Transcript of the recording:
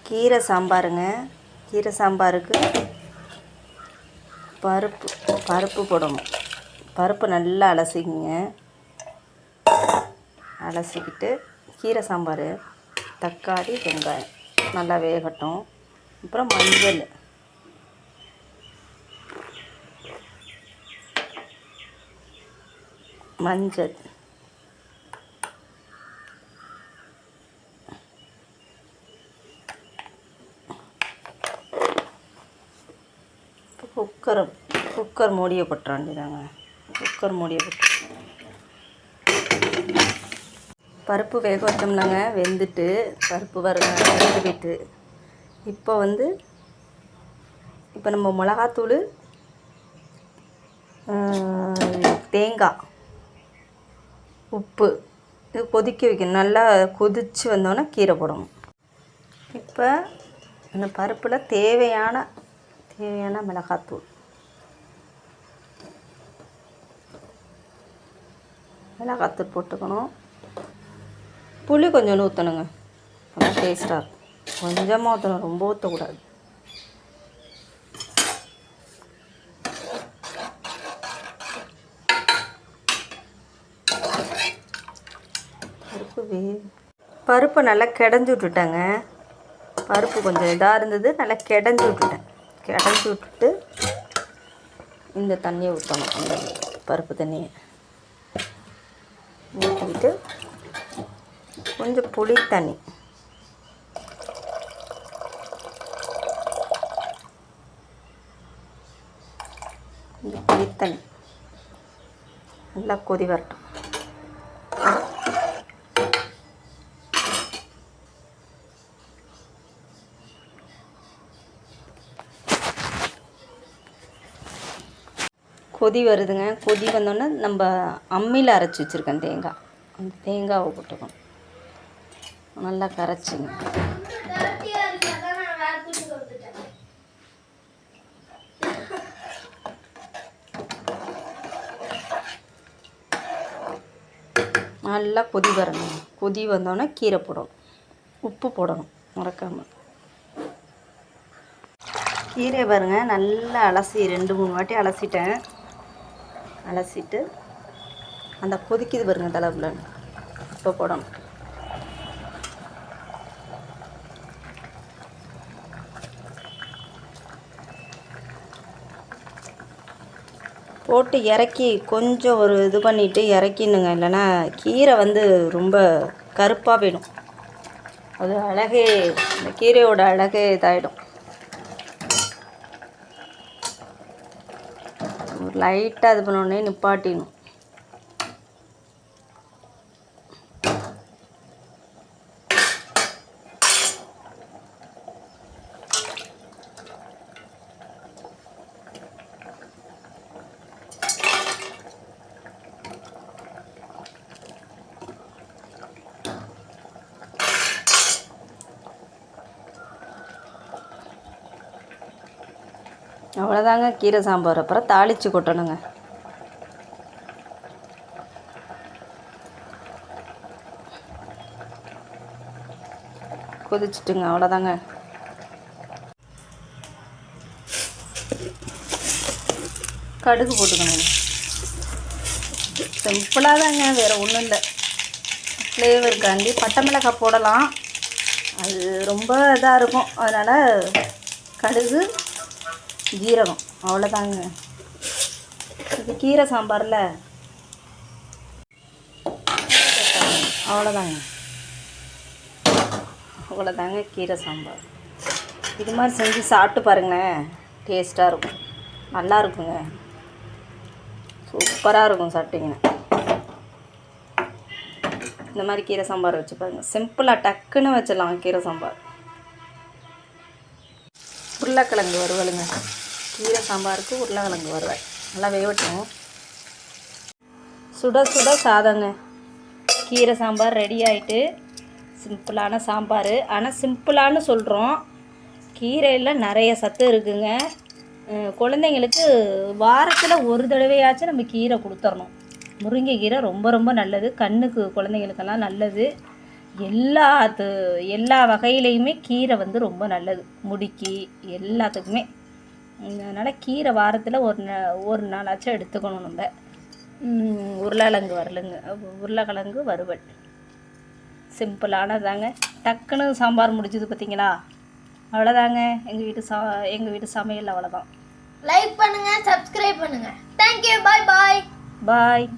கீரை சாம்பாருங்க. கீரை சாம்பாருக்கு பருப்பு போடணும். பருப்பு நல்லா அலசிக்கிங்க. அலசிக்கிட்டு கீரை சாம்பார் தக்காளி வெங்காயம் நல்லா வேகட்டும். அப்புறம் மஞ்சள் குக்கர் மூடியை போட்டுற வேண்டியதாங்க. குக்கர் மூடியை போட்டு பருப்பு வேக வச்சோம்னாங்க. வெந்துட்டு பருப்பு வெந்துட்டு இப்போ நம்ம மிளகாத்தூள், தேங்காய், உப்பு இது கொதிக்க வைக்கணும். நல்லா கொதித்து வந்தோன்னே கீரை போடணும். இப்போ இந்த பருப்பில் தேவையான மிளகாத்தூள், போட்டுக்கணும். புளி கொஞ்சம் ஊற்றணுங்க. நல்லா டேஸ்ட்டாக இருக்கும். கொஞ்சமாக ஊற்றணும், ரொம்ப ஊற்றக்கூடாது. பருப்பு நல்லா கிடஞ்சி விட்டுட்டேங்க. பருப்பு கொஞ்சம் இதாக இருந்தது, நல்லா கிடஞ்சி விட்டுட்டு இந்த தண்ணியை ஊற்றணும். அந்த பருப்பு தண்ணியை ஊற்றிக்கிட்டு கொஞ்சம் புளி தண்ணி, நல்லா கொதி வரட்டும். கொதி வருதுங்க. கொதி வந்தோடனே நம்ம அம்மியில் அரைச்சி வச்சுருக்கேன் தேங்காய், அந்த தேங்காவை போட்டுக்கணும். நல்லா கரைச்சிங்க. நல்லா கொதி வரணும். கொதி வந்தோடனே கீரை போடணும், உப்பு போடணும் மறக்காமல். கீரை பாருங்க, நல்லா அலசி 2-3 வாட்டி அலசிட்டேன். அலசிட்டு அந்த கொதிக்குது பாருங்க தலைவில், இப்போ போடணும். போட்டு இறக்கி கொஞ்சம் ஒரு இது பண்ணிவிட்டு இறக்கினுங்க. இல்லைன்னா கீரை ரொம்ப கருப்பாக வேணும். அது அழகே, இந்த கீரையோட அழகே இதாகிடும். ஒரு லைட்டாக இது பண்ணோடனே நிப்பாட்டிடணும். அவ்வளோதாங்க கீரை சாம்பார். அப்புறம் தாளித்து கொட்டணுங்க. கொதிச்சுட்டுங்க, அவ்வளோதாங்க. கடுகு போட்டுக்கணுங்க. சிம்பிளாக தாங்க, வேறு ஒன்றும் இல்லை. ஃப்ளேவருக்காண்டி பட்டை மிளகாய் போடலாம், அது ரொம்ப இதாக இருக்கும். அதனால் கடுகு, ஜீரகம், அவ்வளோதாங்க. இது கீரை சாம்பாரில் அவ்வளோதாங்க கீரை சாம்பார். இது மாதிரி செஞ்சு சாப்பிட்டு பாருங்களேன், டேஸ்ட்டாக இருக்கும், நல்லா இருக்குங்க, சூப்பராக இருக்கும் சாப்பிட்டிங்கன்னா. இந்த மாதிரி கீரை சாம்பார் வச்சு பாருங்கள். சிம்பிளாக டக்குன்னு வச்சிடலாம் கீரை சாம்பார். உருளைக்கிழங்கு வறுவலுங்க. கீரை சாம்பாருக்கு உருளைக்கிழங்கு வறுவல் நல்லா வேகட்டும். சுட சுட சாதங்க. கீரை சாம்பார் ரெடி ஆகிட்டு. சிம்பிளான சாம்பார். ஆனால் சிம்பிளானு சொல்கிறோம், கீரையில் நிறைய சத்து இருக்குங்க. குழந்தைங்களுக்கு வாரத்தில் ஒரு தடவையாச்சும் நம்ம கீரை கொடுத்துடணும். முருங்கைக்கீரை ரொம்ப ரொம்ப நல்லது. கண்ணுக்கு குழந்தைங்களுக்கெல்லாம் நல்லது. எல்லா வகையிலையுமே கீரை வந்து ரொம்ப நல்லது, முடிக்கு எல்லாத்துக்குமே. அதனால் கீரை வாரத்தில் ஒரு நாளாச்சும் எடுத்துக்கணும் நம்ம. உருளைக்கிழங்கு வறுவல் சிம்பிளானதாங்க. டக்குன்னு சாம்பார் முடிஞ்சது பார்த்தீங்களா? அவ்வளோதாங்க. எங்கள் வீட்டு சமையல் அவ்வளோதான். லைக் பண்ணுங்கள், சப்ஸ்கிரைப் பண்ணுங்கள். தேங்க்யூ. பாய் பாய். பாய்.